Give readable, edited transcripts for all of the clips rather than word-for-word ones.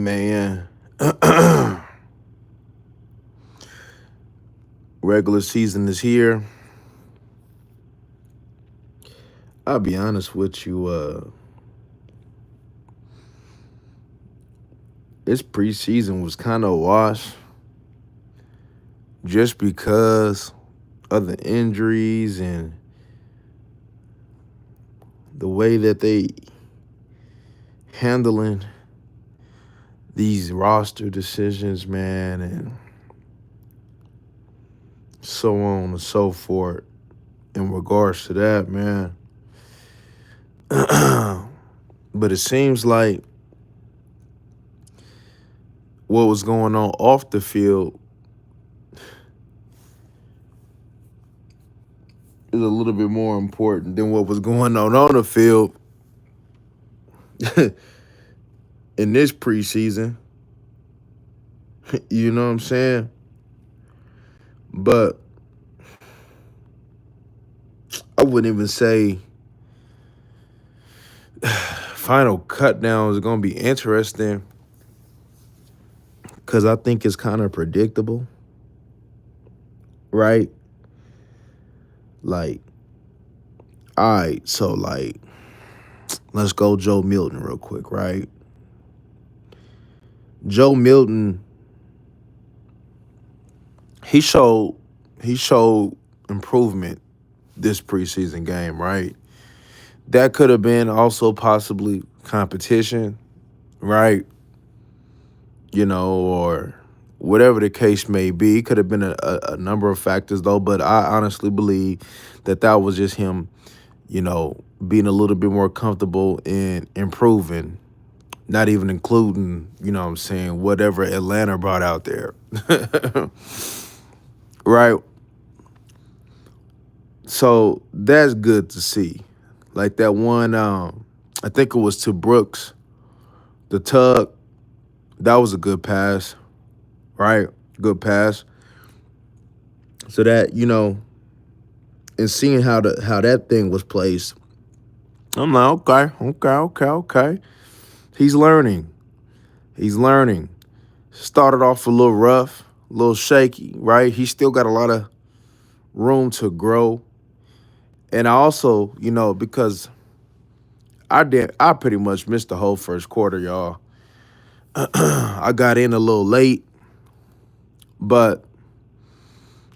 Man, regular season is here. I'll be honest with you. This preseason was kind of a wash just because of the injuries and the way that they handling these roster decisions, man, and so on and so forth in regards to that, man. But it seems like what was going on off the field is a little bit more important than what was going on the field in this preseason. You know what I'm saying? But I wouldn't even say final cut down is going to be interesting because I think it's kind of predictable, right? Like, all right, so like, let's go Joe Milton real quick, right? Joe Milton, he showed improvement this preseason game, right? That could have been also possibly competition, right? You know, or whatever the case may be. It could have been a number of factors, though, but I honestly believe that was just him, being a little bit more comfortable in improving, not even including, what I'm saying, whatever Atlanta brought out there. Right? So that's good to see. Like that one, I think it was to Brooks, the tug. That was a good pass, right? Good pass. So that, and seeing how that thing was placed, I'm like, okay. He's learning. Started off a little rough, a little shaky, right? He still got a lot of room to grow. And I also, because I pretty much missed the whole first quarter, y'all. I got in a little late, but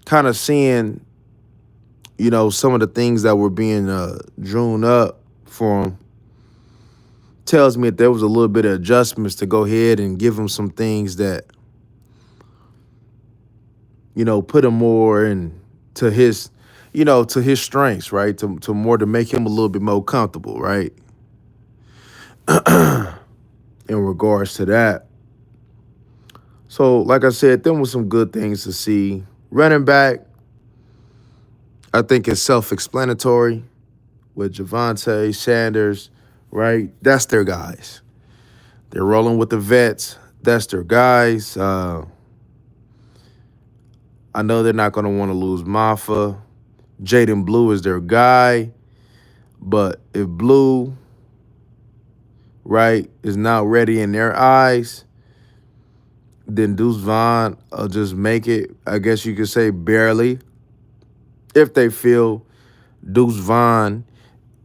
kind of seeing, some of the things that were being drewn up for him tells me that there was a little bit of adjustments to go ahead and give him some things that, put him more into his, to his strengths, right? To make him a little bit more comfortable, right? In regards to that. So, like I said, there was some good things to see. Running back, I think it's self-explanatory with Javonte, Sanders, right? That's their guys. They're rolling with the vets. That's their guys. I know they're not going to want to lose Mafa. Jaden Blue is their guy. But if Blue, right, is not ready in their eyes, then Deuce Vaughn will just make it, I guess you could say, barely. If they feel Deuce Vaughn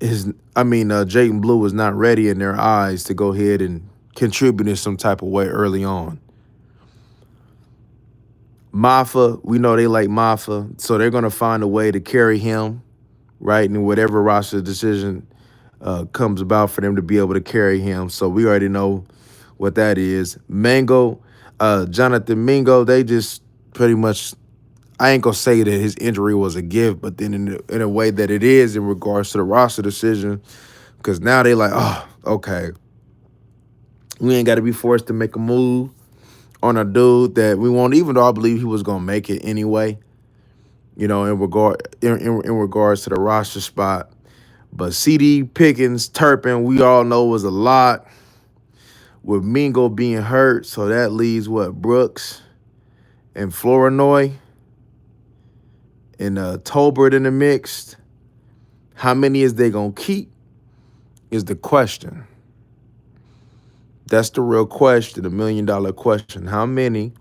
Jaden Blue is not ready in their eyes to go ahead and contribute in some type of way early on. Mafa, we know they like Mafa, so they're going to find a way to carry him, right, and whatever roster decision comes about for them to be able to carry him. So we already know what that is. Jonathan Mingo, they just pretty much, I ain't going to say that his injury was a gift, but then in a way that it is in regards to the roster decision, because now they like, oh, okay. We ain't got to be forced to make a move on a dude that we won't, even though I believe he was going to make it anyway, in regards to the roster spot. But CD, Pickens, Turpin, we all know was a lot with Mingo being hurt. So that leaves Brooks and Flournoy and Tolbert in the mix. How many is they going to keep is the question. That's the real question, the $1 million question. How many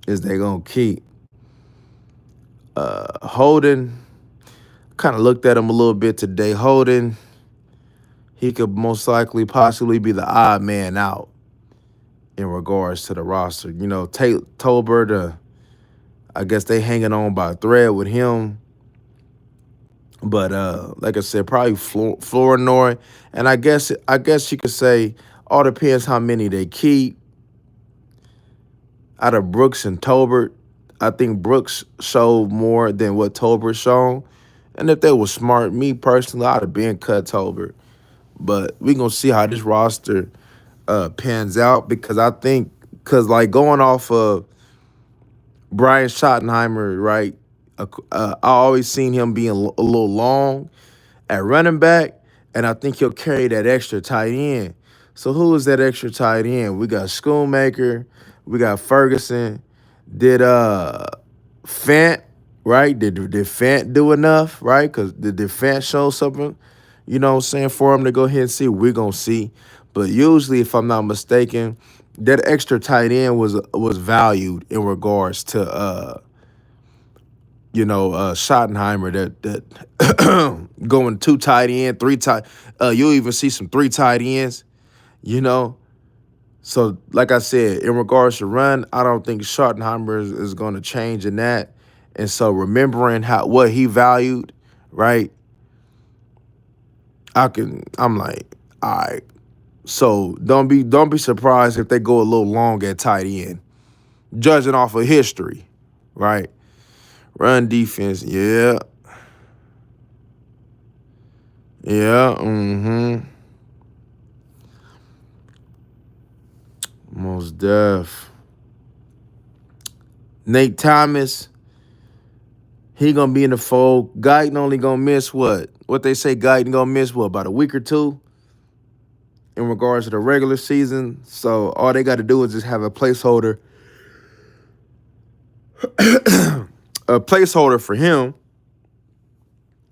is they gonna keep? Holden, kind of looked at him a little bit today. Holden, he could most likely possibly be the odd man out in regards to the roster. You know, Tolbert, I guess they hanging on by a thread with him. But like I said, probably Flournoy. And I guess you could say all depends how many they keep. Out of Brooks and Tolbert, I think Brooks showed more than what Tolbert shown. And if they were smart, me personally, I'd have been cut Tolbert. But we gonna see how this roster pans out, because I think, like going off of Brian Schottenheimer, right? I always seen him being a little long at running back, and I think he'll carry that extra tight end. So who is that extra tight end? We got Schoonmaker, we got Ferguson. Did Fant, right? Did Fant do enough, right? Because did Fant show something, you know what I'm saying, for him to go ahead and see? We're going to see. But usually, if I'm not mistaken, that extra tight end was valued in regards to Schottenheimer, that going 2 tight end, 3 tight. You'll even see some 3 tight ends, you know. So, like I said, in regards to run, I don't think Schottenheimer is going to change in that. And so, remembering what he valued, right? I'm like, all right. So don't be surprised if they go a little long at tight end, judging off of history, right? Run defense, yeah. Most def. Nate Thomas, he gonna be in the fold. Guyton only gonna miss what? What they say Guyton gonna miss what? About a week or 2 in regards to the regular season. So all they got to do is just have a placeholder, for him.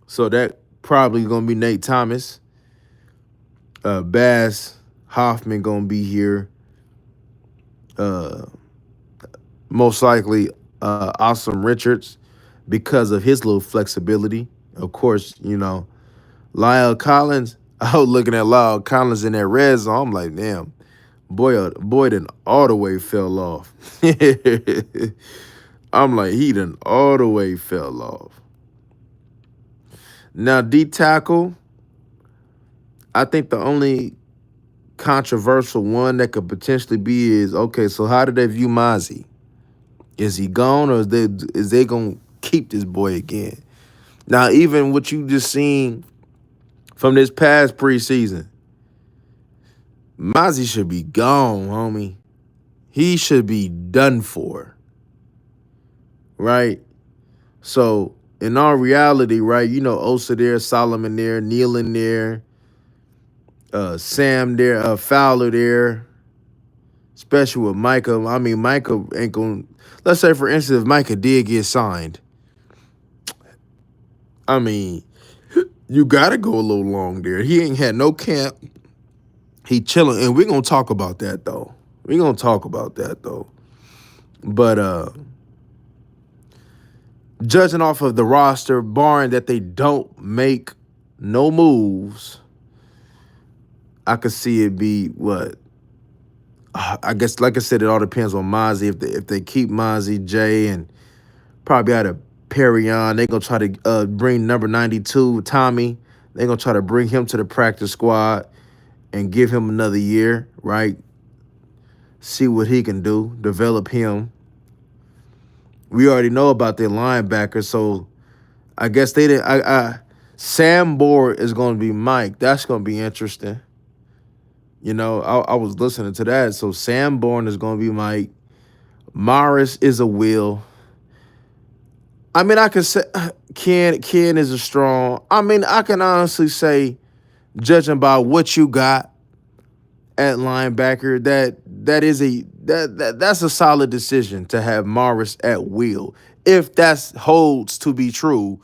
So that probably gonna be Nate Thomas. Bass Hoffman gonna be here. Most likely Awesome Richards, because of his little flexibility. Of course, Lyle Collins. I was looking at Lyle Collins in that red zone. I'm like, damn, boy done all the way fell off. I'm like, he done all the way fell off. Now, D tackle, I think the only controversial one that could potentially be is, okay, so how do they view Mozzie? Is he gone, or is they gonna keep this boy again? Now, even what you just seen from this past preseason, Mozzie should be gone, homie. He should be done for, right? So, in all reality, right, Osa there, Solomon there, Nealon there, Sam there, Fowler there, especially with Micah. I mean, Micah ain't going to, let's say, for instance, if Micah did get signed, I mean, you got to go a little long there. He ain't had no camp. He chilling. And we're going to talk about that, though. But judging off of the roster, barring that they don't make no moves, I could see it be what? I guess, like I said, it all depends on Mozzie. If they keep Mozzie, Jay, and probably out of Perry on, they're going to try to bring number 92, Tommy. They're going to try to bring him to the practice squad and give him another year, right? See what he can do, develop him. We already know about their linebacker, so I guess they didn't. Sam Bohr is going to be Mike. That's going to be interesting. I was listening to that. So Sam Bourne is going to be Mike. Morris is a Will. I mean, I can say Ken is a strong. I mean, I can honestly say, judging by what you got at linebacker, that's a solid decision to have Morris at will, if that holds to be true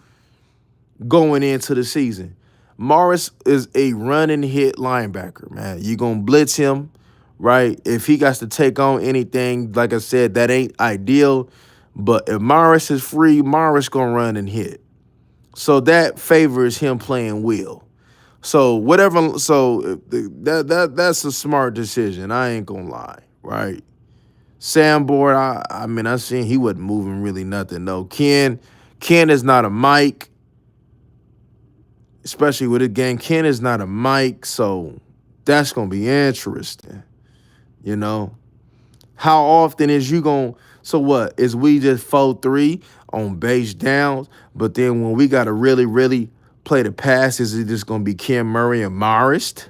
going into the season. Morris is a run and hit linebacker, man. You gonna blitz him, right? If he got to take on anything, like I said, that ain't ideal. But if Morris is free, Morris gonna run and hit. So that favors him playing Will. So whatever. So that's a smart decision. I ain't gonna lie, right? Sanborn, I mean, I seen he wasn't moving really nothing though. Ken is not a Mike, especially with a game. Ken is not a Mike, so that's gonna be interesting. You know, how often is you gonna? So what is we just 4-3 on base downs, but then when we gotta really play the passes, is it just gonna be Kim Murray and Marist?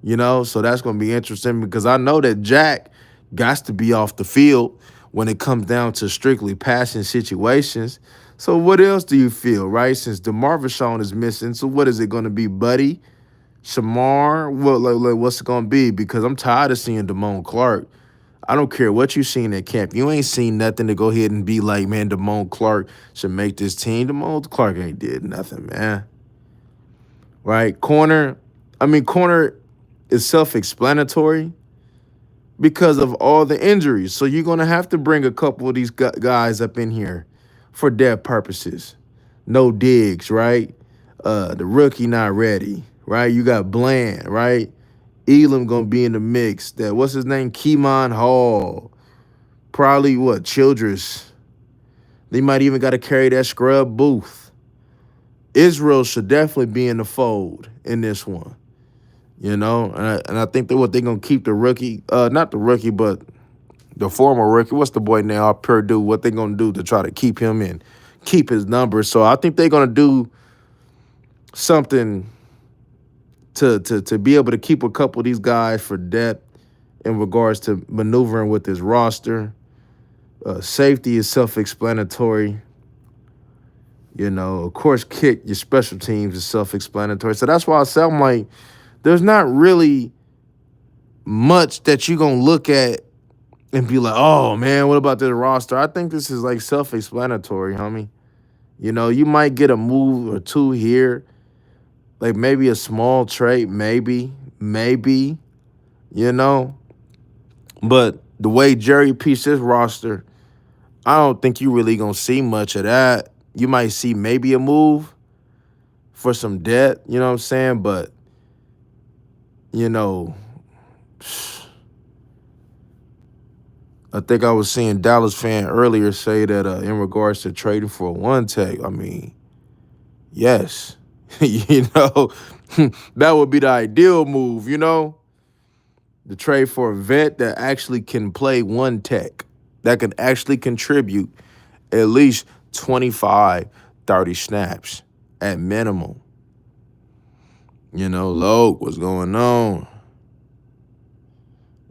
You know, so that's going to be interesting because I know that Jack got to be off the field when it comes down to strictly passing situations. So what else do you feel, right? Since DeMarvin is missing, so what is it going to be, Buddy? Shamar? What's it going to be? Because I'm tired of seeing Damone Clark. I don't care what you seen at camp. You ain't seen nothing to go ahead and be like, man, Damone Clark should make this team. Damone Clark ain't did nothing, man. Right? Corner is self-explanatory because of all the injuries. So you're going to have to bring a couple of these guys up in here for depth purposes. No Diggs, right? The rookie not ready, right? You got Bland, right? Elam going to be in the mix. What's his name? Keemon Hall. Probably Childress. They might even got to carry that scrub Booth. Israel should definitely be in the fold in this one. You know, and I think they're going to keep the rookie, not the rookie, but the former rookie. What's the boy now? Purdue. What they going to do to try to keep him in, keep his numbers. So I think they're going to do something to be able to keep a couple of these guys for depth in regards to maneuvering with this roster. Safety is self-explanatory. You know, of course, kick your special teams is self-explanatory. So that's why I say I'm like, there's not really much that you're going to look at and be like, oh, man, what about this roster? I think this is like self-explanatory, homie. You know, you might get a move or two here, like maybe a small trade, maybe, you know. But the way Jerry pieced his roster, I don't think you really going to see much of that. You might see maybe a move for some depth, you know what I'm saying? But you know, I think I was seeing Dallas fan earlier say that in regards to trading for a one-tech, I mean, yes, you know, that would be the ideal move, you know, to trade for a vet that actually can play one-tech, that can actually contribute at least 25, 30 snaps at minimum. You know, Loke, what's going on?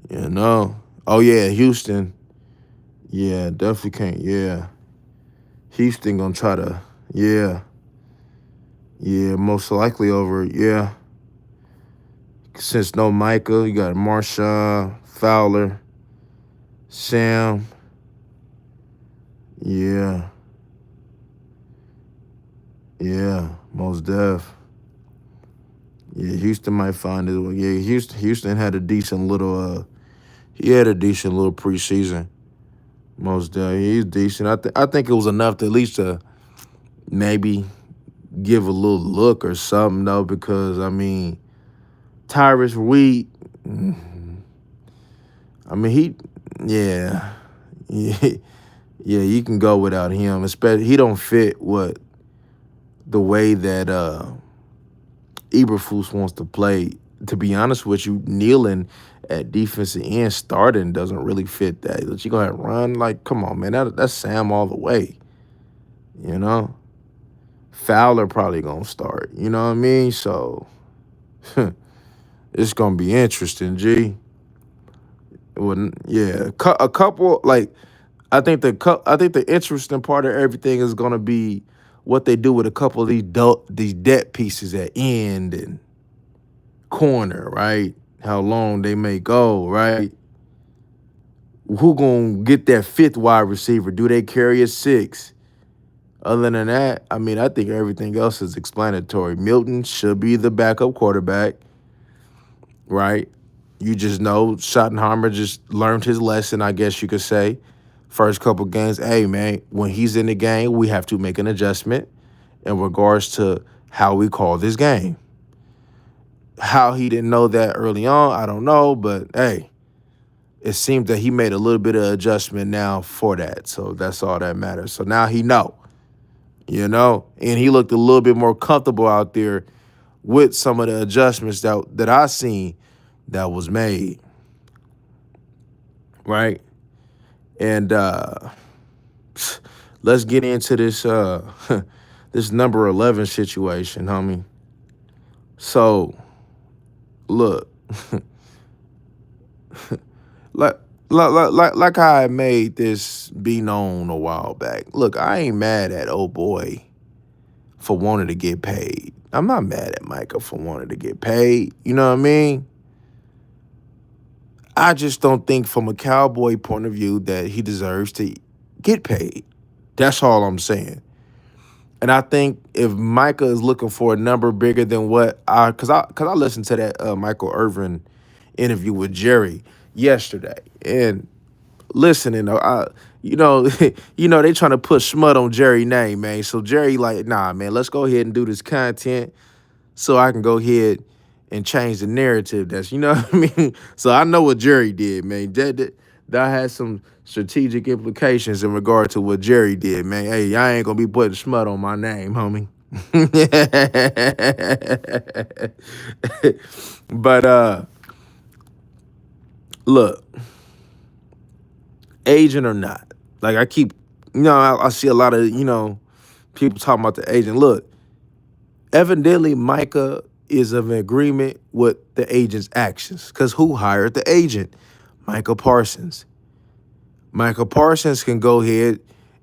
You know. Oh, yeah, Houston. Yeah, definitely can't. Yeah. Houston going to try to, yeah. Yeah, most likely over, yeah. Since no Micah, you got Marshawn, Fowler, Sam. Yeah. Yeah, most def. Yeah, Houston might find it. Yeah, Houston had a decent little preseason. Most he's decent. I think it was enough to at least to maybe give a little look or something though, because I mean, Tyrus Wheat. I mean yeah, you can go without him. Especially he don't fit the way that Eberflus wants to play. To be honest with you, kneeling at defensive end starting doesn't really fit that. But you gonna run like, come on, man, that's Sam all the way. You know, Fowler probably gonna start. You know what I mean? So it's gonna be interesting, G. Yeah, a couple like I think the interesting part of everything is gonna be what they do with a couple of these depth pieces at end and corner, right? How long they may go, right? Who gonna get that fifth wide receiver? Do they carry a six? Other than that, I mean, I think everything else is explanatory. Milton should be the backup quarterback, right? You just know Schottenheimer just learned his lesson, I guess you could say. First couple games, hey man, when he's in the game, we have to make an adjustment in regards to how we call this game. How he didn't know that early on, I don't know, but hey, it seems that he made a little bit of adjustment now for that. So that's all that matters. So now he know, and he looked a little bit more comfortable out there with some of the adjustments that I seen that was made, right? And let's get into this this number 11 situation, homie. So, look, like like how I made this be known a while back. Look, I ain't mad at old boy for wanting to get paid. I'm not mad at Micah for wanting to get paid. You know what I mean? I just don't think from a Cowboy point of view that he deserves to get paid. That's all I'm saying. And I think if Micah is looking for a number bigger than what cause I listened to that Michael Irvin interview with Jerry yesterday, and listening, you know, they trying to put smut on Jerry name, man. So Jerry like, nah, man, let's go ahead and do this content so I can go ahead and change the narrative. That's, you know what I mean? So I know what Jerry did, man. That had some strategic implications in regard to what Jerry did, man. Hey, I ain't gonna be putting smut on my name, homie. But look, agent or not, like I keep, I see a lot of, people talking about the agent. Look, evidently Micah is of an agreement with the agent's actions. Because who hired the agent? Michael Parsons. Michael Parsons can go ahead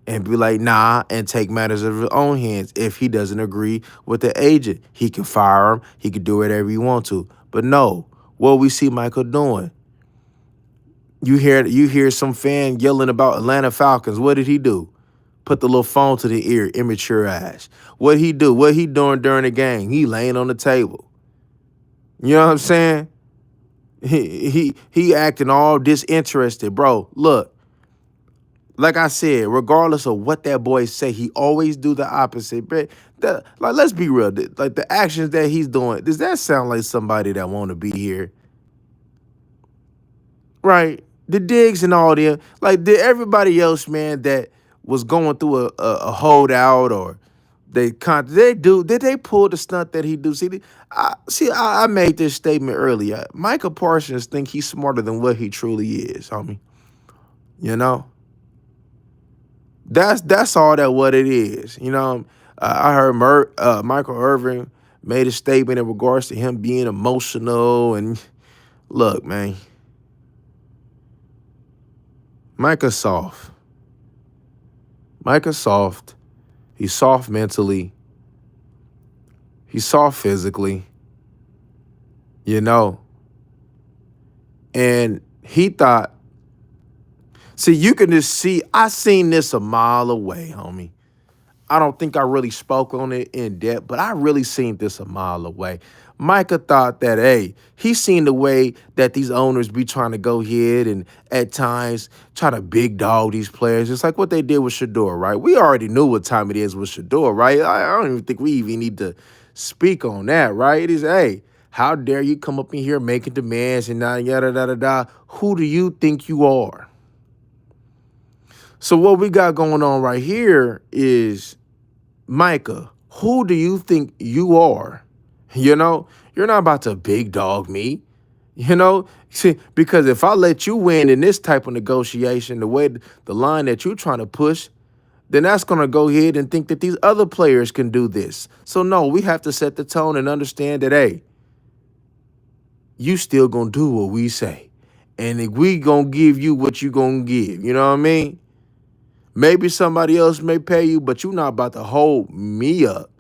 and be like, nah, and take matters of his own hands. If he doesn't agree with the agent, he can fire him. He can do whatever he wants to. But no, what we see Michael doing, you hear some fan yelling about Atlanta Falcons. What did he do? Put the little phone to the ear, immature ass. What he do? What he doing during the game? He laying on the table. You know what I'm saying? He acting all disinterested, bro. Look, like I said, regardless of what that boy say, he always do the opposite. But like, let's be real. Like the actions that he's doing, does that sound like somebody that want to be here? Right? The digs and all them, like did everybody else, man, that was going through a holdout or did they pull the stunt that he do? I made this statement earlier. Michael Parsons think he's smarter than what he truly is, homie. You know? That's all that what it is. I heard Michael Irvin made a statement in regards to him being emotional. And look, man, Micah's soft. Micah's soft. He's soft mentally. He's soft physically. And he thought, see, you can just see, I seen this a mile away, homie. I don't think I really spoke on it in depth, but I really seen this a mile away. Micah thought that, hey, he seen the way that these owners be trying to go ahead and at times try to big dog these players. It's like what they did with Shador, right? We already knew what time it is with Shador, right? I don't even think we even need to speak on that, right? It is, hey, how dare you come up in here making demands and yada, yada, yada, yada. Who do you think you are? So what we got going on right here is, Micah, who do you think you are? You're not about to big dog me. See, because if I let you win in this type of negotiation, the line that you're trying to push, then that's going to go ahead and think that these other players can do this. So no, we have to set the tone and understand that, hey, you still going to do what we say. And if we going to give you what you going to give, you know what I mean? Maybe somebody else may pay you, but you're not about to hold me up.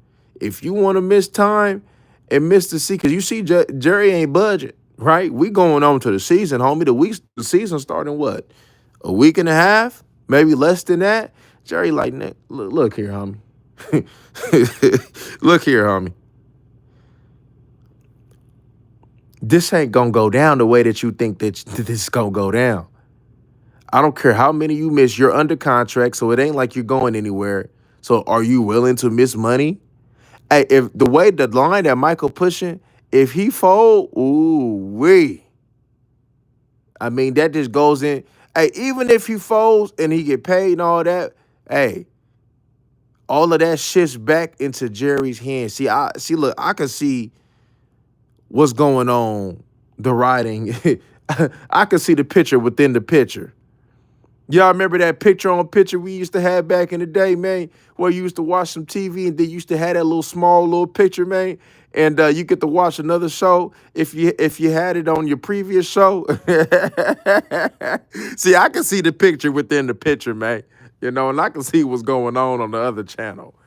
If you want to miss time and miss the season, because you see Jerry ain't budget, right? We going on to the season, homie. The season starting what? A week and a half? Maybe less than that? Jerry like, look here, homie. Look here, homie. This ain't gonna go down the way that you think that this is gonna go down. I don't care how many you miss. You're under contract, so it ain't like you're going anywhere. So are you willing to miss money? Hey, if the way the line that Michael pushing, if he fold, ooh wee. I mean, that just goes in. Hey, even if he folds and he get paid and all that, hey, all of that shifts back into Jerry's hands. Look, I can see what's going on, the writing. I can see the picture within the picture. Y'all remember that picture on picture we used to have back in the day, man, where you used to watch some TV and then you used to have that little small little picture, man, and you get to watch another show if you had it on your previous show. See, I can see the picture within the picture, man, and I can see what's going on the other channel.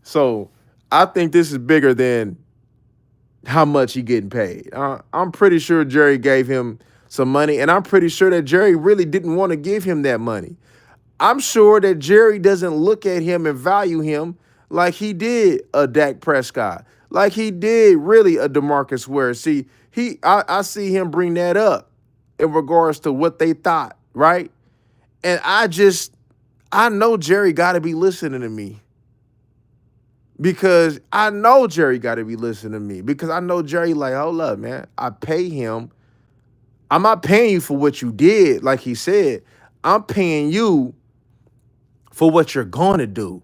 So I think this is bigger than how much he getting paid. I'm pretty sure Jerry gave him some money, and I'm pretty sure that Jerry really didn't want to give him that money. I'm sure that Jerry doesn't look at him and value him like he did a Dak Prescott, like he did really a DeMarcus Ware. See, I see him bring that up in regards to what they thought, right? And I know Jerry got to be listening to me. Because I know Jerry got to be listening to me. Because I know Jerry like, hold up, man. I pay him. I'm not paying you for what you did, like he said. I'm paying you for what you're going to do.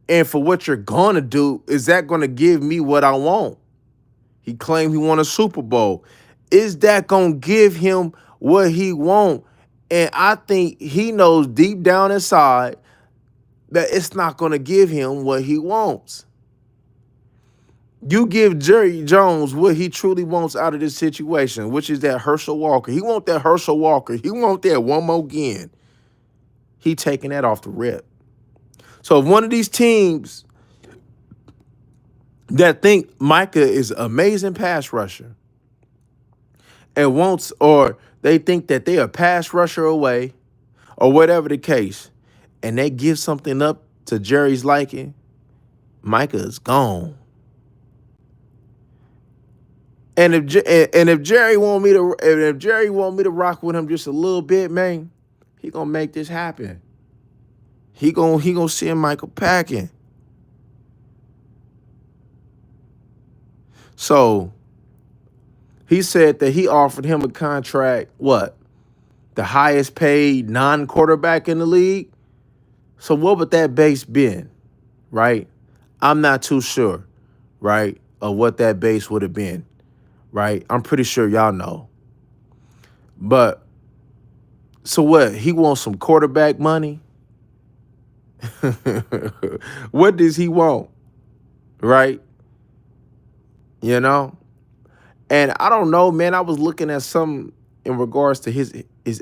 And for what you're going to do, is that going to give me what I want? He claimed he won a Super Bowl. Is that going to give him what he want? And I think he knows deep down inside that it's not going to give him what he wants. You give Jerry Jones what he truly wants out of this situation, which is that Herschel Walker. He want that Herschel Walker. He want that one more again. He taking that off the rip. So if one of these teams that think Micah is an amazing pass rusher and wants, or they think that they are a pass rusher away, or whatever the case, and they give something up to Jerry's liking, Micah is gone. And if Jerry want me to rock with him just a little bit, man, he gonna make this happen. He gonna send Michael packing. So he said that he offered him a contract. What? The highest paid non-quarterback in the league. So what would that base been, right? I'm not too sure, right, of what that base would have been, right? I'm pretty sure y'all know. But, so what? He wants some quarterback money? What does he want, right? And I don't know, man. I was looking at some in regards to his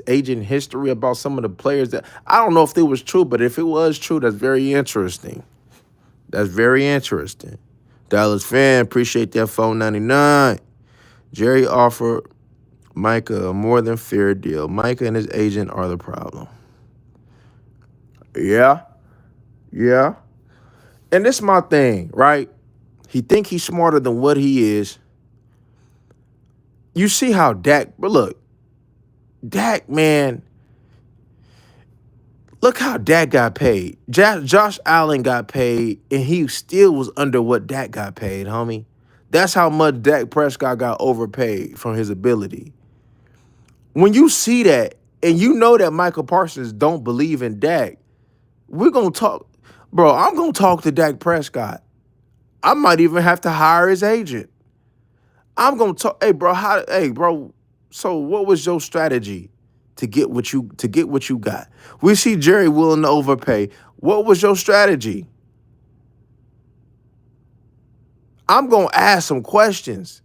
agent history about some of the players that I don't know if it was true, but if it was true, that's very interesting. That's very interesting. Dallas fan, appreciate that $4.99. Jerry offered Micah a more than fair deal. Micah and his agent are the problem. Yeah. And this is my thing, right? He think he's smarter than what he is. You see how Dak, but look, Dak, man, look how Dak got paid. Josh Allen got paid, and he still was under what Dak got paid, homie. That's how much Dak Prescott got overpaid from his ability. When you see that, and you know that Michael Parsons don't believe in Dak, we're going to talk. Bro, I'm going to talk to Dak Prescott. I might even have to hire his agent. I'm going to talk, hey, bro, so what was your strategy to get what you got? We see Jerry willing to overpay. What was your strategy? I'm going to ask some questions.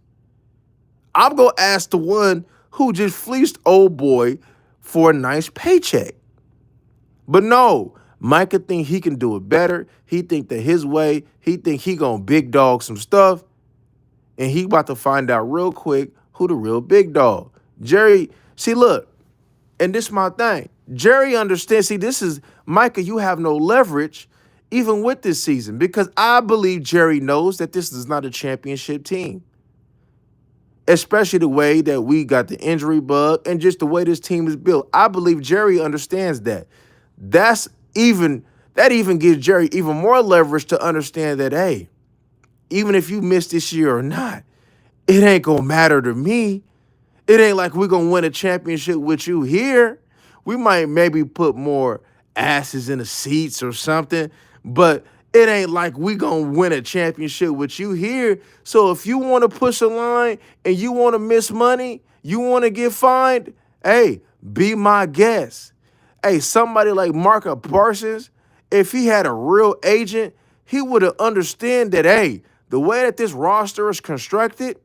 I'm going to ask the one who just fleeced old boy for a nice paycheck. But no, Micah think he can do it better. He think that his way, he think he going to big dog some stuff. And he about to find out real quick who the real big dog. Jerry, see, look, and this is my thing. Jerry understands. See, this is, Micah, you have no leverage. even with this season, because I believe Jerry knows that this is not a championship team, especially the way that we got the injury bug and just the way this team is built. I believe Jerry understands that. That's even that even gives Jerry even more leverage to understand that, hey, even if you miss this year or not, it ain't gonna matter to me. It ain't like we're gonna win a championship with you here. We might maybe put more asses in the seats or something, but it ain't like we gonna win a championship with you here. So if you want to push a line and you want to miss money, you want to get fined, hey, be my guest. Hey, somebody like Marco Parsons, if he had a real agent, he would have understand that, hey, the way that this roster is constructed,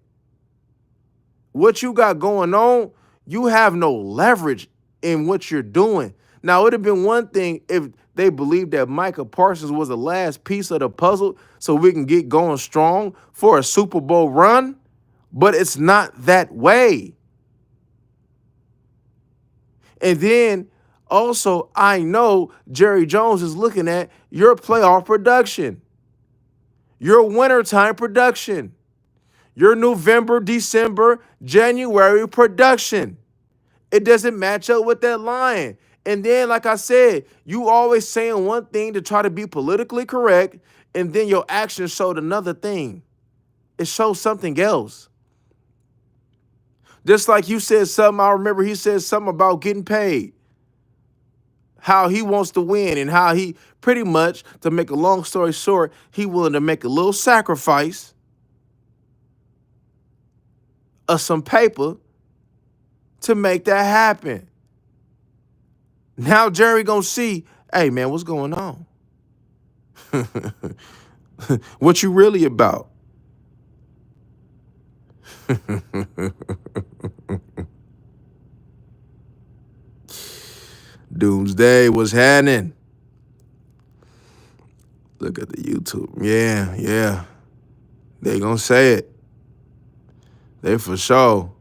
what you got going on, you have no leverage in what you're doing. Now, it would have been one thing if they believed that Micah Parsons was the last piece of the puzzle so we can get going strong for a Super Bowl run, but it's not that way. And then also, I know Jerry Jones is looking at your playoff production, your wintertime production, your November, December, January production. It doesn't match up with that line. And then, like I said, you always saying one thing to try to be politically correct, and then your actions showed another thing. It shows something else. Just like you said something, I remember he said something about getting paid, how he wants to win, and how he pretty much, to make a long story short, he willing to make a little sacrifice of some paper to make that happen. Now Jerry gonna see, hey man, what's going on? What you really about? Doomsday was happening. Look at the YouTube. Yeah. They gonna say it. They for sure.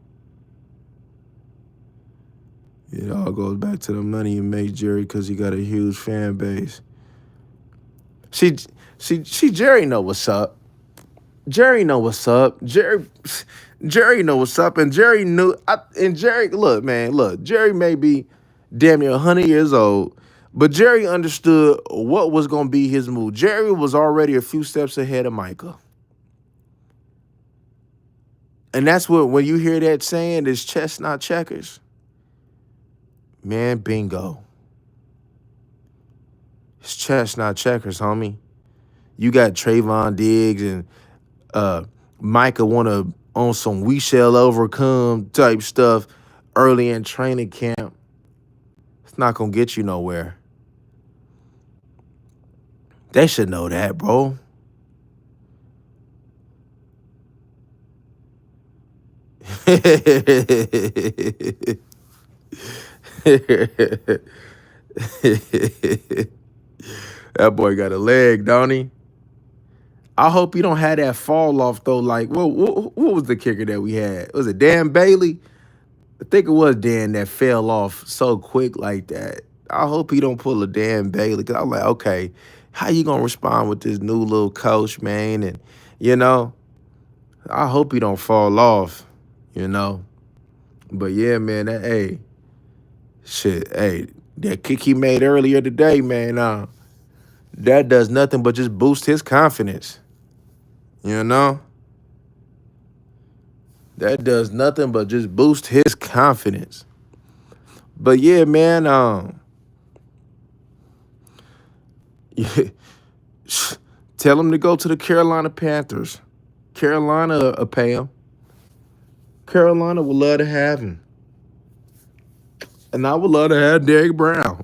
It all goes back to the money you make, Jerry, because he got a huge fan base. See, Jerry know what's up. Jerry know what's up. Jerry know what's up, and Jerry knew. Jerry, look, Jerry may be damn near 100 years old, but Jerry understood what was going to be his move. Jerry was already a few steps ahead of Micah. And that's what, when you hear that saying, it's chess, not checkers. Man, bingo. It's chess, not checkers, homie. You got Trayvon Diggs and Micah want to on some we shall overcome type stuff early in training camp. It's not going to get you nowhere. They should know that, bro. That boy got a leg, don't he? I hope he don't have that fall off, though. Like, what was the kicker that we had? Was it Dan Bailey? I think it was Dan that fell off so quick like that. I hope he don't pull a Dan Bailey, because I'm like, okay, how you going to respond with this new little coach, man? And, I hope he don't fall off, But, yeah, man, hey, that kick he made earlier today, man, that does nothing but just boost his confidence. That does nothing but just boost his confidence. But yeah, man, tell him to go to the Carolina Panthers. Carolina pay him. Carolina would love to have him. And I would love to have Derrick Brown.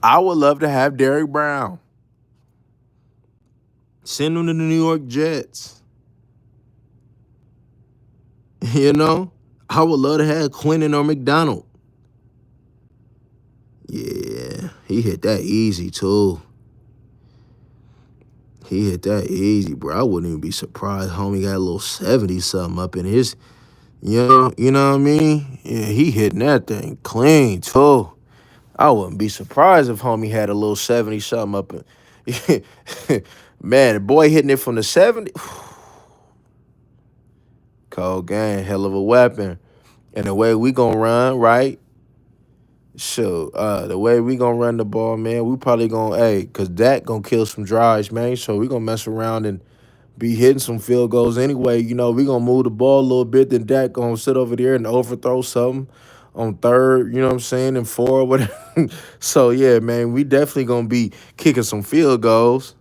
I would love to have Derrick Brown. Send him to the New York Jets. I would love to have Quentin or McDonald. Yeah, he hit that easy, too. He hit that easy, bro. I wouldn't even be surprised. Homie got a little 70-something up in his, you know what I mean? Yeah, he hitting that thing clean, too. I wouldn't be surprised if homie had a little 70 something up. Man, the boy hitting it from the 70. Cold game, hell of a weapon. And the way we gonna run, right? So the way we gonna run the ball, man, we probably gonna, cause that gonna kill some drives, man. So we gonna mess around and be hitting some field goals anyway. You know, we gonna move the ball a little bit, then Dak gonna sit over there and overthrow something on third, you know what I'm saying, and four, whatever. So yeah, man, we definitely gonna be kicking some field goals.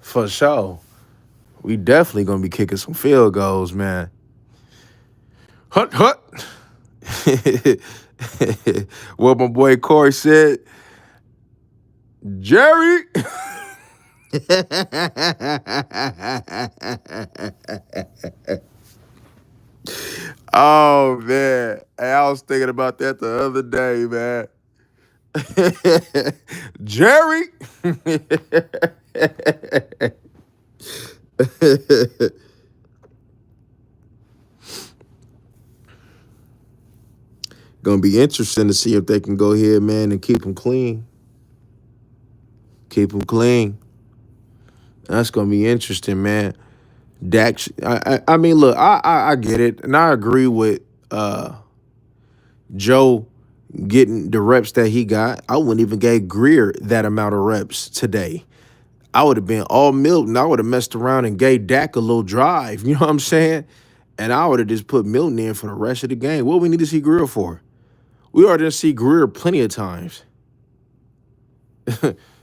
For sure. We definitely gonna be kicking some field goals, man. Hut hut. What my boy Corey said, Jerry. Oh man. Hey, I was thinking about that the other day, man. Jerry. Gonna be interesting to see if they can go ahead, man, and keep them clean. Keep them clean. That's gonna be interesting, man. Dak, I mean, look, I get it, and I agree with Joe getting the reps that he got. I wouldn't even give Greer that amount of reps today. I would have been all Milton. I would have messed around and gave Dak a little drive. You know what I'm saying? And I would have just put Milton in for the rest of the game. What we need to see Greer for? We already done see Greer plenty of times.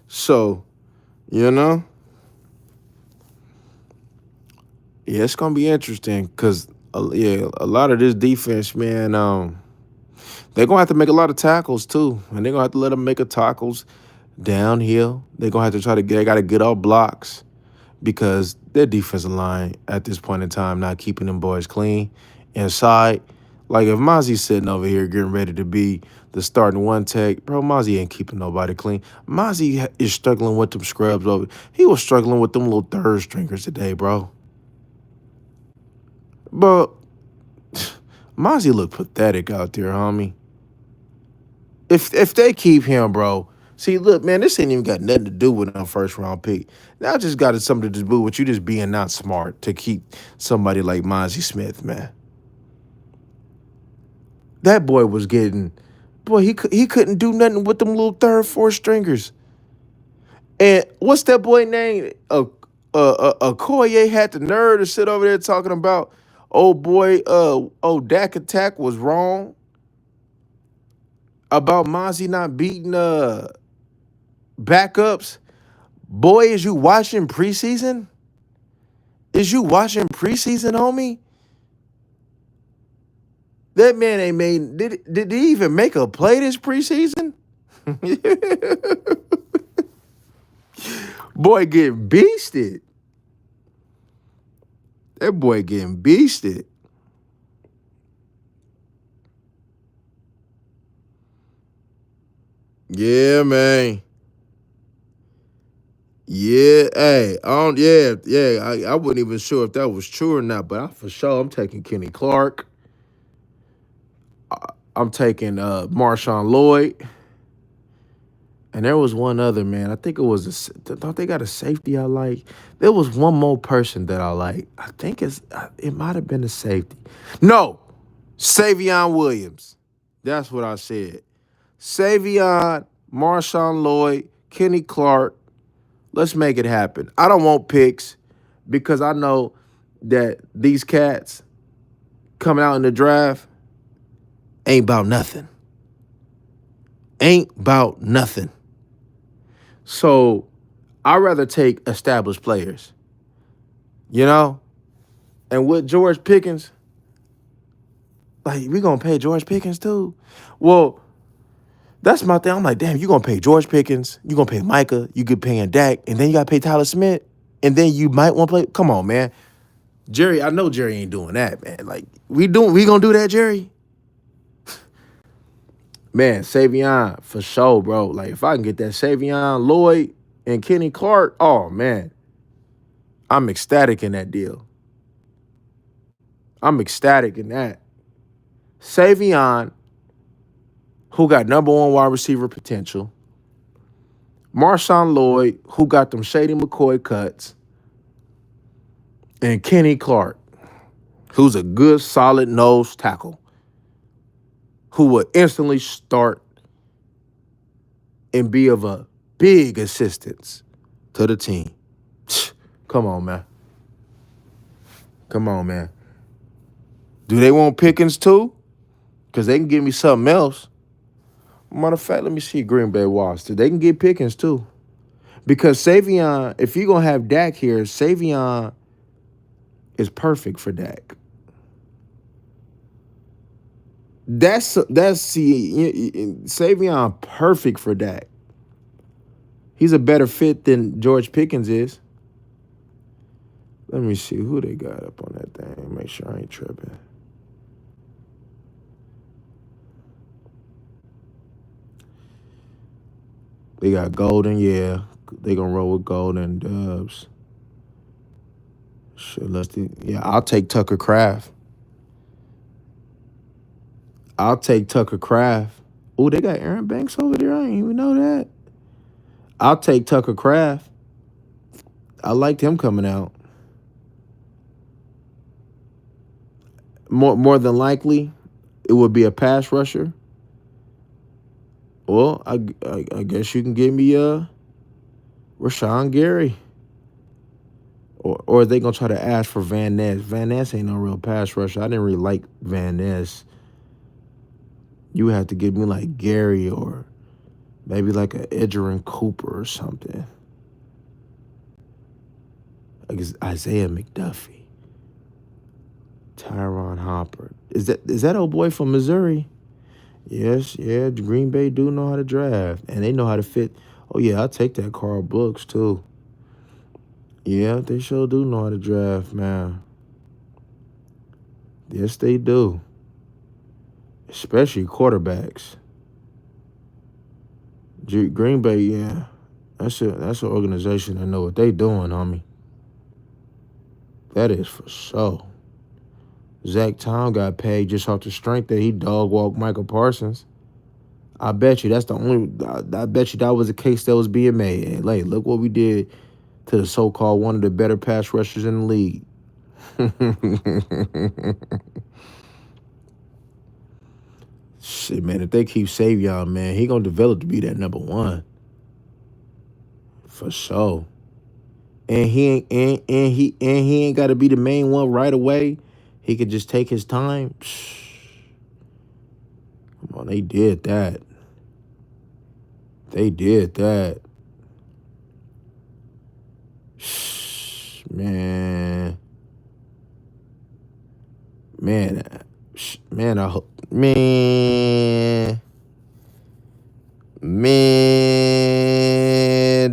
So, you know? Yeah, it's gonna be interesting because a lot of this defense, man, they're gonna have to make a lot of tackles too, and they're gonna have to let them make a tackles downhill. They're gonna have to they gotta get off blocks because their defensive line at this point in time not keeping them boys clean inside. Like if Mozzie's sitting over here getting ready to be the starting one tech, bro, Mozzie ain't keeping nobody clean. Mozzie is struggling with them scrubs over. He was struggling with them little third stringers today, bro. But Mozzie look pathetic out there, homie. If they keep him, bro. See, look, man, this ain't even got nothing to do with a first round pick. Now I just got something to do with you just being not smart to keep somebody like Mozzie Smith, man. That boy was getting, he couldn't do nothing with them little third, fourth stringers. And what's that boy name? Okoye had the nerve to sit over there talking about, Dak Attack was wrong about Mozzie not beating backups. Boy, is you watching preseason? Is you watching preseason, homie? That man ain't made. Did he even make a play this preseason? Boy getting beasted. That boy getting beasted. Yeah, man. Yeah, hey, I wasn't even sure if that was true or not, but for sure I'm taking Kenny Clark. I'm taking Marshawn Lloyd. And there was one other, man. I think it was don't they got a safety I like? There was one more person that I like. I think it might have been a safety. No, Savion Williams. That's what I said. Savion, Marshawn Lloyd, Kenny Clark. Let's make it happen. I don't want picks because I know that these cats coming out in the draft ain't about nothing. Ain't about nothing. So I'd rather take established players, you know? And with George Pickens, like, we going to pay George Pickens too? Well, that's my thing. I'm like, damn, you going to pay George Pickens, you going to pay Micah, you get paying Dak, and then you got to pay Tyler Smith, and then you might want to play. Come on, man. Jerry, I know Jerry ain't doing that, man. Like, we going to do that, Jerry? Man, Savion, for sure, bro. Like, if I can get that Savion, Lloyd, and Kenny Clark, oh, man. I'm ecstatic in that deal. I'm ecstatic in that. Savion, who got #1 wide receiver potential. Marshawn Lloyd, who got them Shady McCoy cuts. And Kenny Clark, who's a good, solid nose tackle, who will instantly start and be of a big assistance to the team. Come on, man. Come on, man. Do they want Pickens too? Because they can give me something else. Matter of fact, let me see Green Bay Washington. They can get Pickens too. Because Savion, if you're going to have Dak here, Savion is perfect for Dak. That's Savion perfect for Dak. He's a better fit than George Pickens is. Let me see who they got up on that thing. Make sure I ain't tripping. They got Golden, yeah. They gonna roll with Golden Dubs. Shit, I'll take Tucker Kraft. I'll take Tucker Kraft. Oh, they got Aaron Banks over there. I didn't even know that. I'll take Tucker Kraft. I liked him coming out. More than likely, it would be a pass rusher. Well, I guess you can give me Rashawn Gary. Or are they going to try to ask for Van Ness? Van Ness ain't no real pass rusher. I didn't really like Van Ness. You have to give me like Gary or maybe like a Edgerrin Cooper or something. Like Isaiah McDuffie. Tyron Hopper. Is that old boy from Missouri? Yes, yeah. Green Bay do know how to draft. And they know how to fit. Oh, yeah, I'll take that Carl Brooks, too. Yeah, they sure do know how to draft, man. Yes, they do. Especially quarterbacks. Green Bay, yeah. That's an organization that know what they doing, homie. That is for sure. Zach Tom got paid just off the strength that he dog-walked Michael Parsons. I bet you that's the only. I bet you that was the case that was being made. And like, look what we did to the so-called one of the better pass rushers in the league. Shit, man, if they keep Savion, man, he gonna develop to be that #1 for sure. And he ain't got to be the main one right away. He could just take his time. Come on, they did that. They did that. Man. I hope. Man,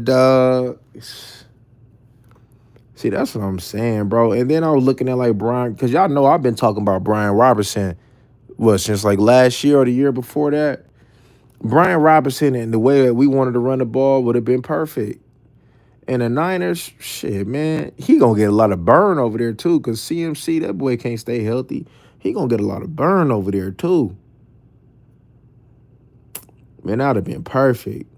dog. See, that's what I'm saying, bro. And then I was looking at like Brian, because y'all know I've been talking about Brian Robinson, since like last year or the year before that. Brian Robinson and the way that we wanted to run the ball would have been perfect. And the Niners, shit, man, he going to get a lot of burn over there, too, because CMC, that boy can't stay healthy. He going to get a lot of burn over there, too. Man, that would have been perfect.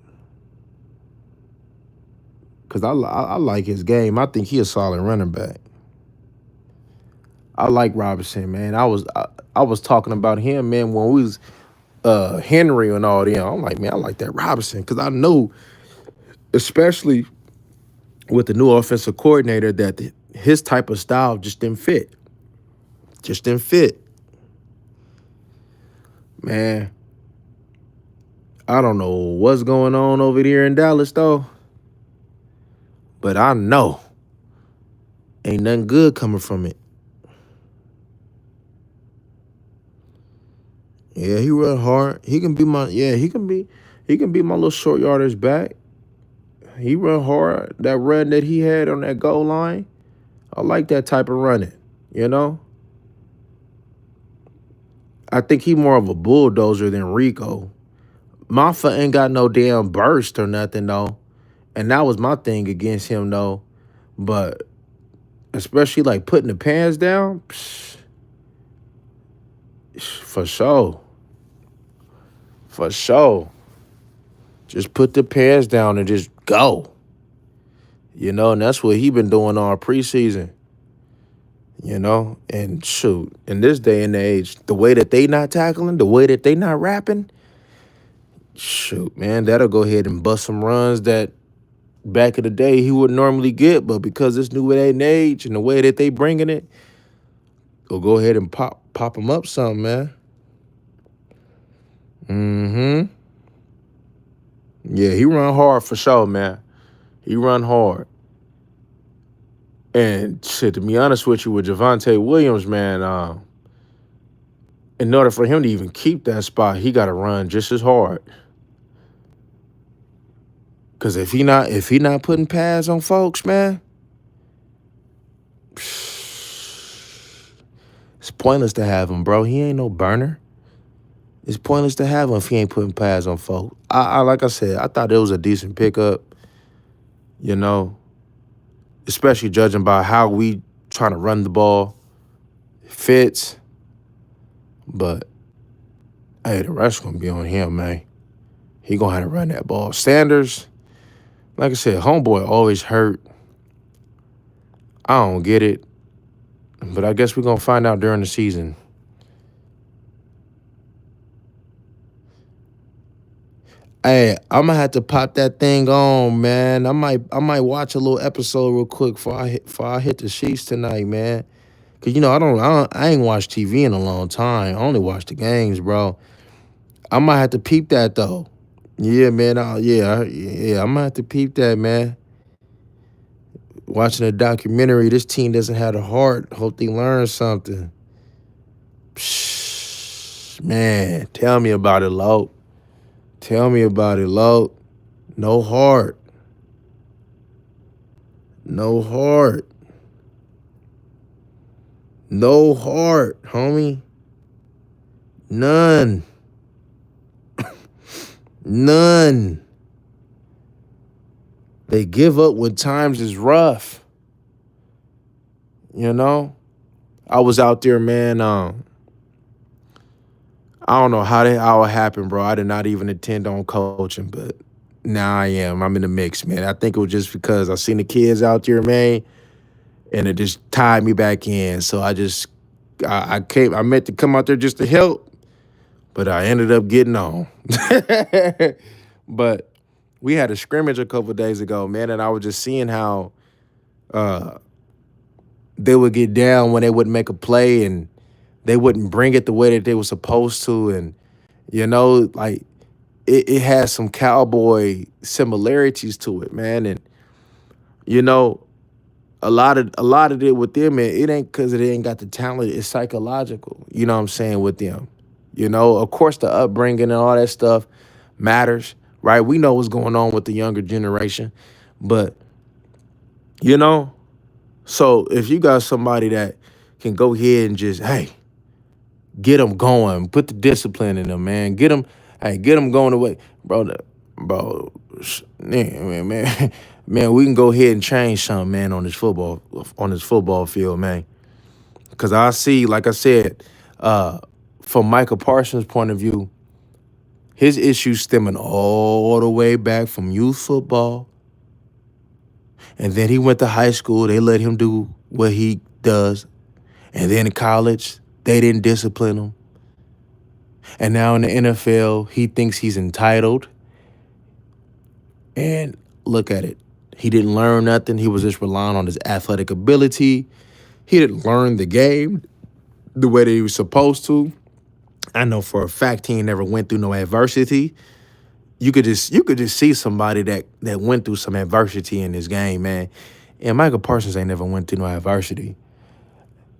Because I like his game. I think he a solid running back. I like Robinson, man. I was talking about him, man, when we was Henry and all them. I'm like, man, I like that Robinson because I know, especially with the new offensive coordinator, that his type of style just didn't fit. Just didn't fit. Man, I don't know what's going on over here in Dallas, though. But I know ain't nothing good coming from it. Yeah, he run hard. He can be my little short yardage back. He run hard. That run that he had on that goal line, I like that type of running, you know? I think he more of a bulldozer than Rico. Maffa ain't got no damn burst or nothing, though. And that was my thing against him, though. But especially, like, putting the pants down, for sure. For sure. Just put the pants down and just go. And that's what he been doing all preseason. And shoot, in this day and age, the way that they not tackling, the way that they not rapping, shoot, man, that'll go ahead and bust some runs that back in the day he would normally get, but because this new day and age and the way that they bringing it, it'll go ahead and pop him up something, man. Mm-hmm. Yeah, he run hard for sure, man. He run hard. And shit, to be honest with you, with Javonte Williams, man, in order for him to even keep that spot, he got to run just as hard. Cause if he not putting pads on folks, man, it's pointless to have him, bro. He ain't no burner. It's pointless to have him if he ain't putting pads on folks. I like I said, I thought it was a decent pickup, especially judging by how we trying to run the ball. It fits. But hey, the rest gonna be on him, man. He gonna have to run that ball. Sanders, like I said, homeboy always hurt. I don't get it. But I guess we're gonna find out during the season. Hey, I'm gonna have to pop that thing on, man. I might watch a little episode real quick before I hit the sheets tonight, man. Cause I ain't watched TV in a long time. I only watch the games, bro. I might have to peep that though. Yeah, man. I might have to peep that, man. Watching a documentary, this team doesn't have the heart. Hope they learn something. Psh, man, tell me about it, Lo. Tell me about it, Lo. No heart. No heart. No heart, homie. None. None. They give up when times is rough. I was out there, man. I don't know how it happened, bro. I did not even intend on coaching, but now I am. I'm in the mix, man. I think it was just because I seen the kids out there, man, and it just tied me back in. So I meant to come out there just to help, but I ended up getting on. But we had a scrimmage a couple of days ago, man, and I was just seeing how they would get down when they wouldn't make a play and they wouldn't bring it the way that they were supposed to. And, like it has some cowboy similarities to it, man. And, a lot of it with them, man, it ain't because they ain't got the talent. It's psychological, you know what I'm saying, with them. Of course, the upbringing and all that stuff matters, right? We know what's going on with the younger generation. But, so if you got somebody that can go ahead and just, hey, get them going, put the discipline in them, man. Get them going away. Man, man, we can go ahead and change something, man, on this football field, man. Because I see, like I said, from Micah Parsons' point of view, his issues stemming all the way back from youth football. And then he went to high school. They let him do what he does. And then in college, they didn't discipline him. And now in the NFL, he thinks he's entitled. And look at it. He didn't learn nothing. He was just relying on his athletic ability. He didn't learn the game the way that he was supposed to. I know for a fact he ain't never went through no adversity. You could just see somebody that went through some adversity in this game, man. And Michael Parsons ain't never went through no adversity.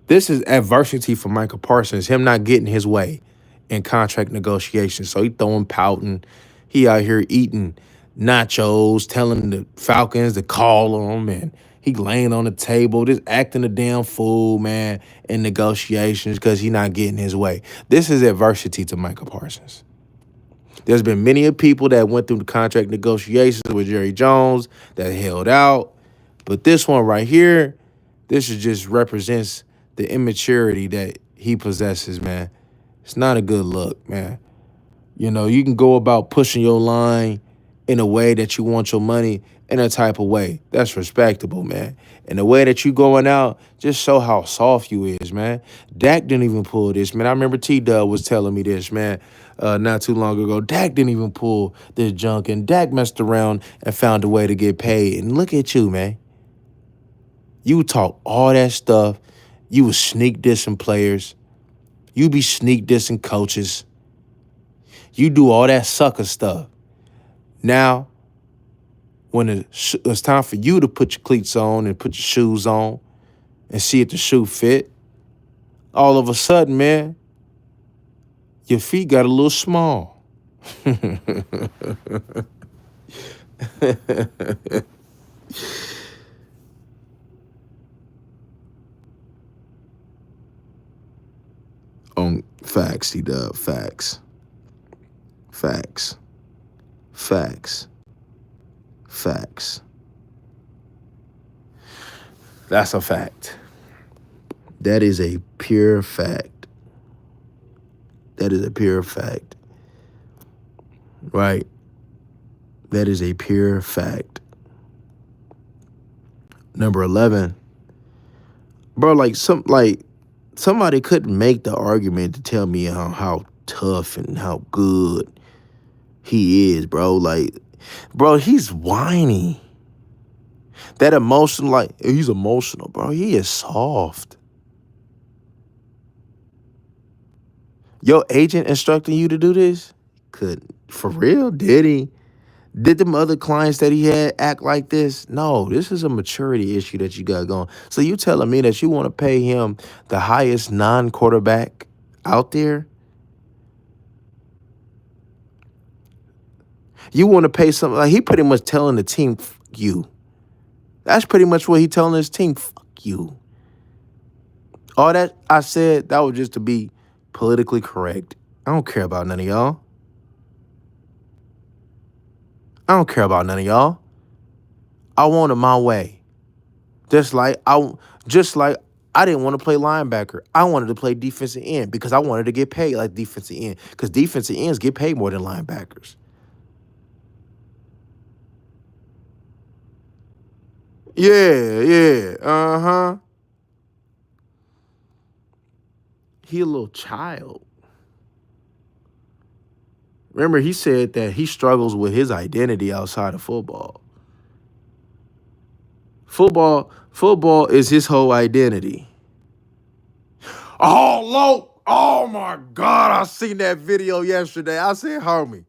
This is adversity for Michael Parsons, him not getting his way in contract negotiations. So he pouting. He out here eating nachos, telling the Falcons to call him, and he laying on the table, just acting a damn fool, man, in negotiations because he not getting his way. This is adversity to Michael Parsons. There's been many people that went through the contract negotiations with Jerry Jones that held out. But this one right here, this just represents the immaturity that he possesses, man. It's not a good look, man. You know, you can go about pushing your line in a way that you want your money in a type of way. That's respectable, man. And the way that you going out, just show how soft you is, man. Dak didn't even pull this, man. I remember T-Dub was telling me this, man, not too long ago. Dak didn't even pull this junk, and Dak messed around and found a way to get paid. And look at you, man. You talk all that stuff. You was sneak dissing players. You be sneak dissing coaches. You do all that sucker stuff. Now, when it's time for you to put your cleats on and put your shoes on and see if the shoe fit, all of a sudden, man, your feet got a little small. On facts, T-Dub, facts. Facts. Facts. Facts. That's a fact. That is a pure fact. That is a pure fact. Right? That is a pure fact. Number 11. Bro, somebody couldn't make the argument to tell me how tough and how good he is, bro. Like, bro, he's whiny. That emotion, like, he's emotional, bro. He is soft. Your agent instructing you to do this? For real? Did he? Did them other clients that he had act like this? No, this is a maturity issue that you got going. So you telling me that you want to pay him the highest non-quarterback out there? You want to pay something like he pretty much telling the team, fuck you. That's pretty much what he telling his team, fuck you. All that I said, that was just to be politically correct. I don't care about none of y'all. I don't care about none of y'all. I want it my way. Just like I didn't want to play linebacker. I wanted to play defensive end because I wanted to get paid like defensive end. Because defensive ends get paid more than linebackers. Yeah. Uh-huh. He a little child. Remember, he said that he struggles with his identity outside of football. Football is his whole identity. Oh, Lo. Oh, my God. I seen that video yesterday. I said, homie.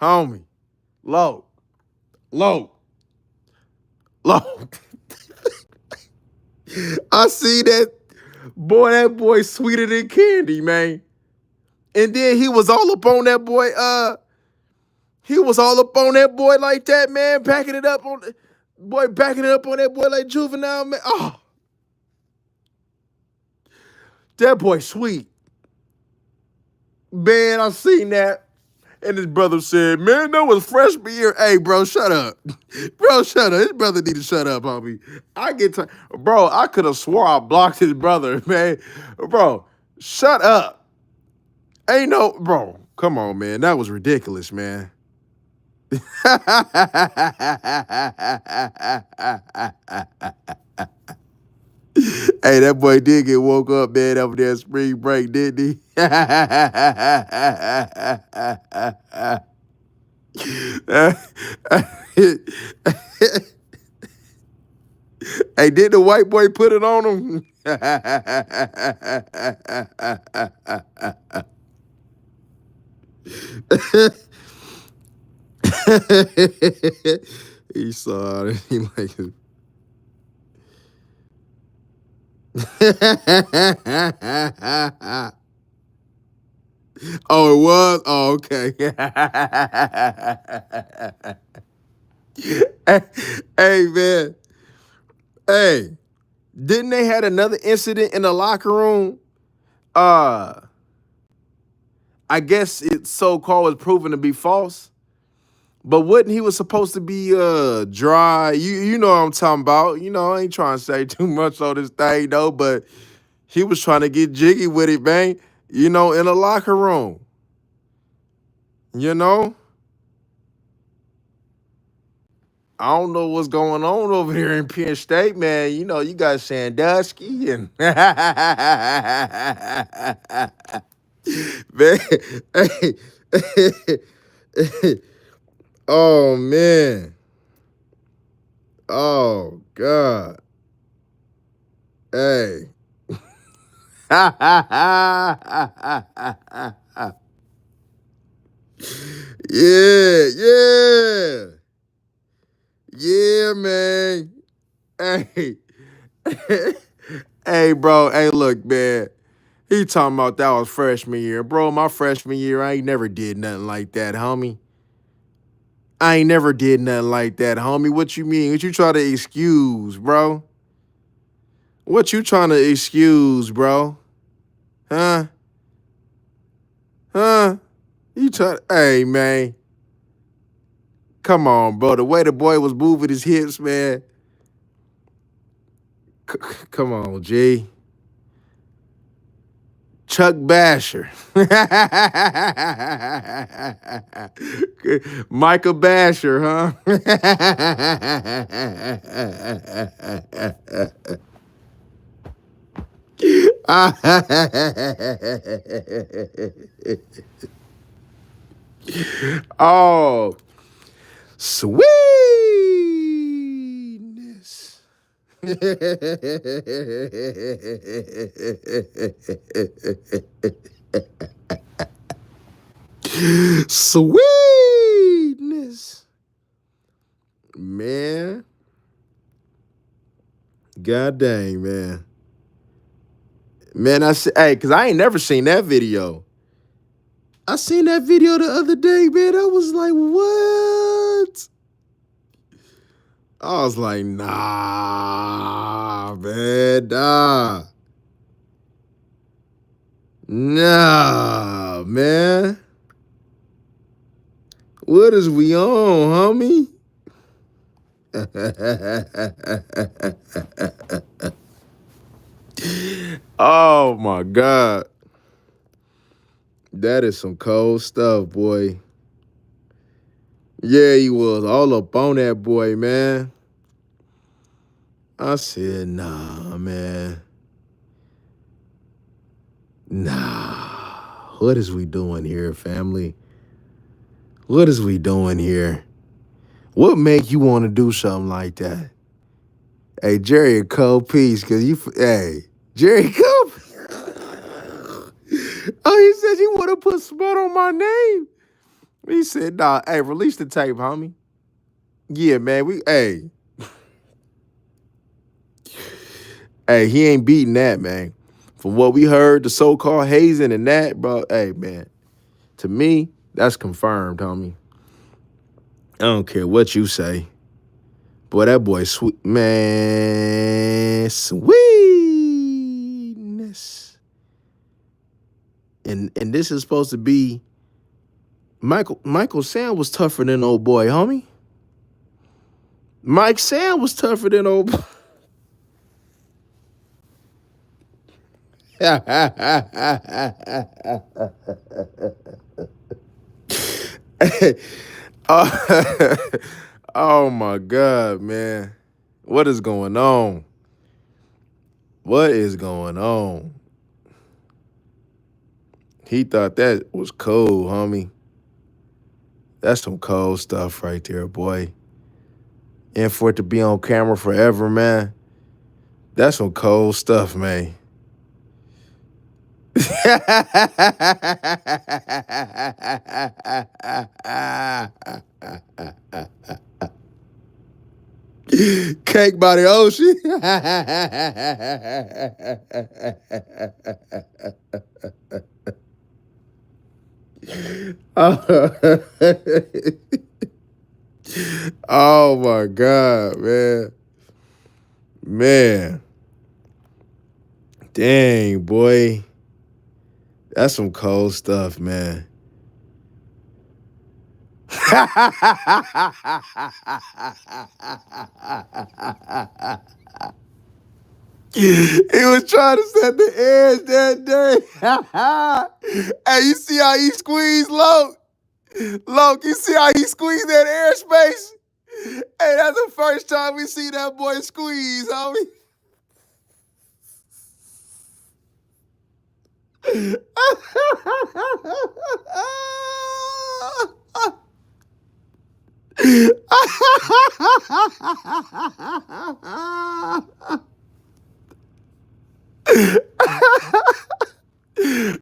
Lo. I see that. Boy, that boy sweeter than candy, man. And then he was all up on that boy. He was all up on that boy like that, man. Backing it up on that boy like Juvenile, man. Oh, that boy sweet. Man, I seen that. And his brother said, man, that was freshman year. Hey, bro, shut up. Bro, shut up. His brother need to shut up, homie. Bro, I could have swore I blocked his brother, man. Bro, shut up. Bro, come on, man. That was ridiculous, man. Hey, that boy did get woke up, man, over there spring break, didn't he? Hey, did the white boy put it on him? He saw it. He like. Oh, it was? Oh, okay. Hey, man. Hey, didn't they had another incident in the locker room? I guess it so-called was proven to be false. But wasn't he was supposed to be dry? You know what I'm talking about. You know, I ain't trying to say too much on this thing, though, but he was trying to get jiggy with it, man. You know, in the locker room. You know? I don't know what's going on over here in Penn State, man. You know, you got Sandusky and man, hey, oh man, oh God, hey, yeah, yeah, yeah, man. Hey, hey, bro. Hey, look, man. He talking about that was freshman year. Bro, my freshman year, I ain't never did nothing like that, homie. I ain't never did nothing like that, homie. What you mean? What you try to excuse, bro? What you trying to excuse, bro? Huh? Huh? You try? Hey, man. Come on, bro. The way the boy was moving his hips, man. Come on, G. Chuck Basher. Micah Basher, huh? Oh, sweetness. Sweetness. Man. God dang, man. Man, I said, hey, because I ain't never seen that video. I seen that video the other day, man. I was like, what? I was like, nah, man, nah. Nah, man. What is we on, homie? Oh my God. That is some cold stuff, boy. Yeah, he was all up on that boy, man. I said, nah, man. Nah. What is we doing here, family? What is we doing here? What make you want to do something like that? Hey, Jerry, a cold piece, because hey, Jerry Cope. Oh, he said you want to put smut on my name. He said, nah, hey, release the tape, homie. Yeah, man, hey, he ain't beating that, man. From what we heard, the so-called hazing and that, bro, hey, man, to me, that's confirmed, homie. I don't care what you say. Boy, that boy sweet, man, sweetness. And this is supposed to be Michael Sam was tougher than old boy, homie. Mike Sam was tougher than old boy. oh, oh my God, man. What is going on? What is going on? He thought that was cool, homie. That's some cold stuff right there, boy. And for it to be on camera forever, man, that's some cold stuff, man. Cake by the ocean. Oh my God, man. Man. Dang, boy. That's some cold stuff, man. He was trying to set the edge that day. Hey, you see how he squeezed low? Look, you see how he squeezed that airspace? Hey, that's the first time we see that boy squeeze, homie.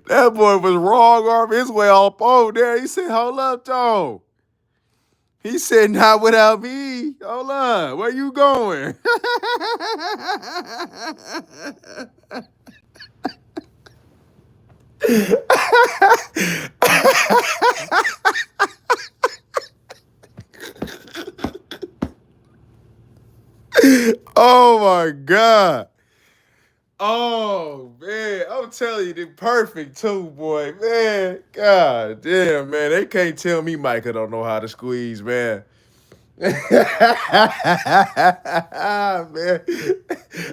That boy was wrong arm his way up over there. He said, hold up, though. He said, not without me. Hold up. Where you going? Oh, my God. Oh, man. I'm telling you, they perfect, too, boy. Man, God damn, man. They can't tell me Micah don't know how to squeeze, man. Man,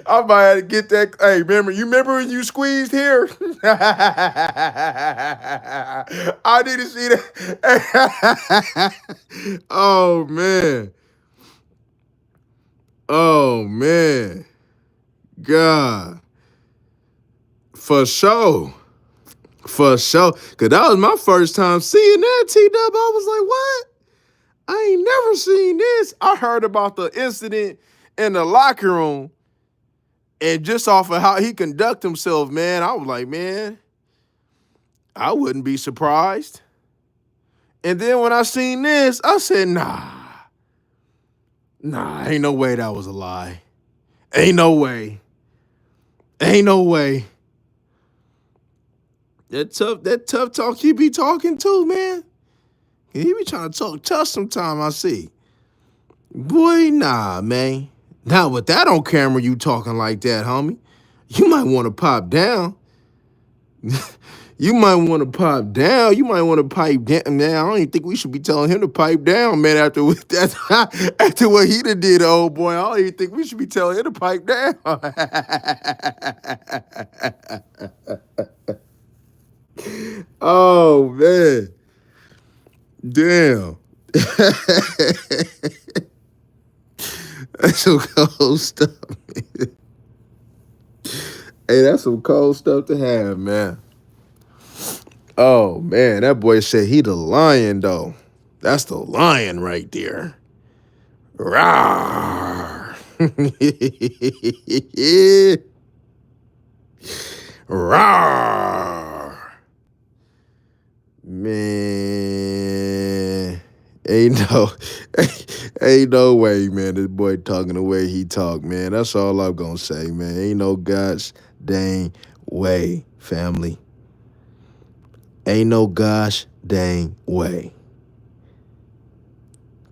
I might have to get that. Hey, you remember when you squeezed here? I need to see that. Oh, man. Oh, man. God. For sure. For sure. Because that was my first time seeing that, T-Dub. I was like, what? I ain't never seen this. I heard about the incident in the locker room, and just off of how he conduct himself, man, I was like, man, I wouldn't be surprised. And then when I seen this, I said, nah, ain't no way that was a lie. Ain't no way. Ain't no way. That tough talk he be talking too, man. He be trying to talk tough sometime, I see. Boy, nah, man. Not with that on camera, you talking like that, homie. You might want to pop down. You might want to pop down. You might want to pipe down. Man, I don't even think we should be telling him to pipe down, man, after what he done did, old boy. I don't even think we should be telling him to pipe down. Oh, man. Damn. That's some cold stuff, man. Hey, that's some cold stuff to have, man. Oh, man, that boy said he the lion, though. That's the lion right there. Rawr. Rawr. Man. Ain't no way, man, this boy talking the way he talk, man. That's all I'm gonna say, man. Ain't no gosh dang way, family. Ain't no gosh dang way.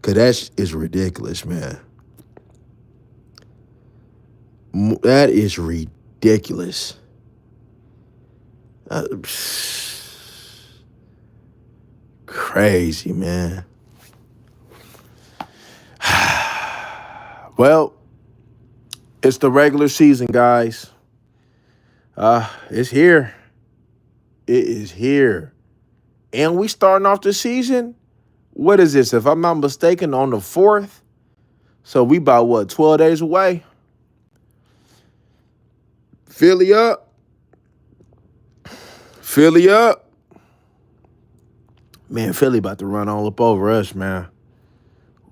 Cause that is ridiculous, man. That is ridiculous. Crazy, man. Well, it's the regular season, guys. It's here. It is here. And we starting off the season. What is this? If I'm not mistaken, on the 4th. So we about, 12 days away? Philly up. Philly up. Man, Philly about to run all up over us, man.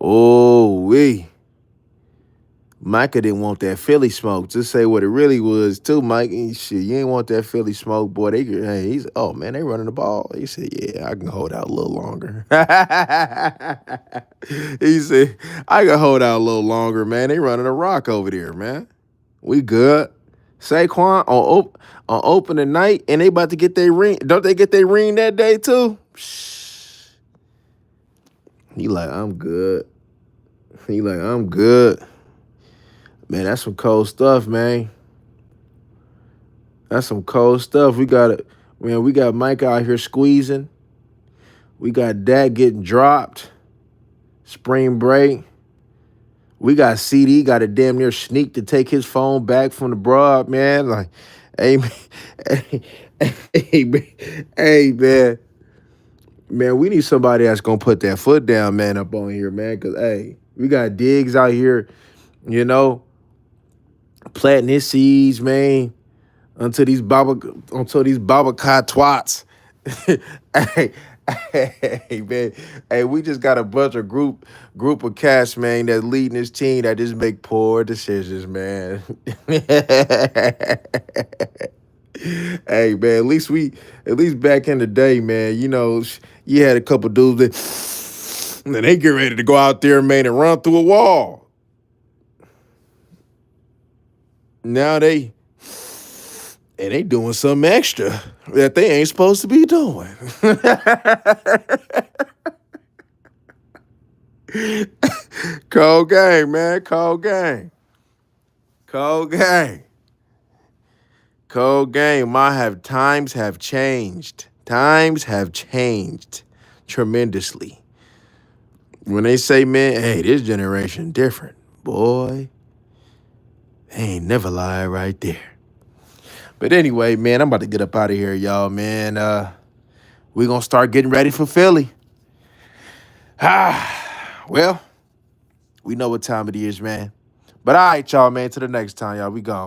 Oh, Micah didn't want that Philly smoke. Just say what it really was, too, Mike. Shit, you ain't want that Philly smoke, boy. They running the ball. He said, yeah, I can hold out a little longer. He said, I can hold out a little longer, man. They running a rock over there, man. We good. Saquon on opening night, and they about to get their ring. Don't they get their ring that day, too? He like, I'm good. Man, that's some cold stuff, man. That's some cold stuff. We got Mike out here squeezing. We got Dak getting dropped. Spring break. We got CD got a damn near sneak to take his phone back from the broad, man. Like, hey, man. Man, we need somebody that's gonna put that foot down, man, up on here, man. Cause hey, we got Diggs out here, you know, planting his seeds, man, until these Baba twats. hey, hey, man. Hey, we just got a bunch of group of cats, man, that's leading this team that just make poor decisions, man. Hey, man, at least back in the day, man, you had a couple dudes that they get ready to go out there, man, and run through a wall. Now they doing something extra that they ain't supposed to be doing. Cold game, man. Cold game. Cold game. Cold game. Times have changed. Times have changed tremendously. When they say, man, hey, this generation different, boy, they ain't never lie right there. But anyway, man, I'm about to get up out of here, y'all, man. We're gonna start getting ready for Philly. Well, we know what time it is, man. But all right, y'all, man. Till the next time, y'all. We gone.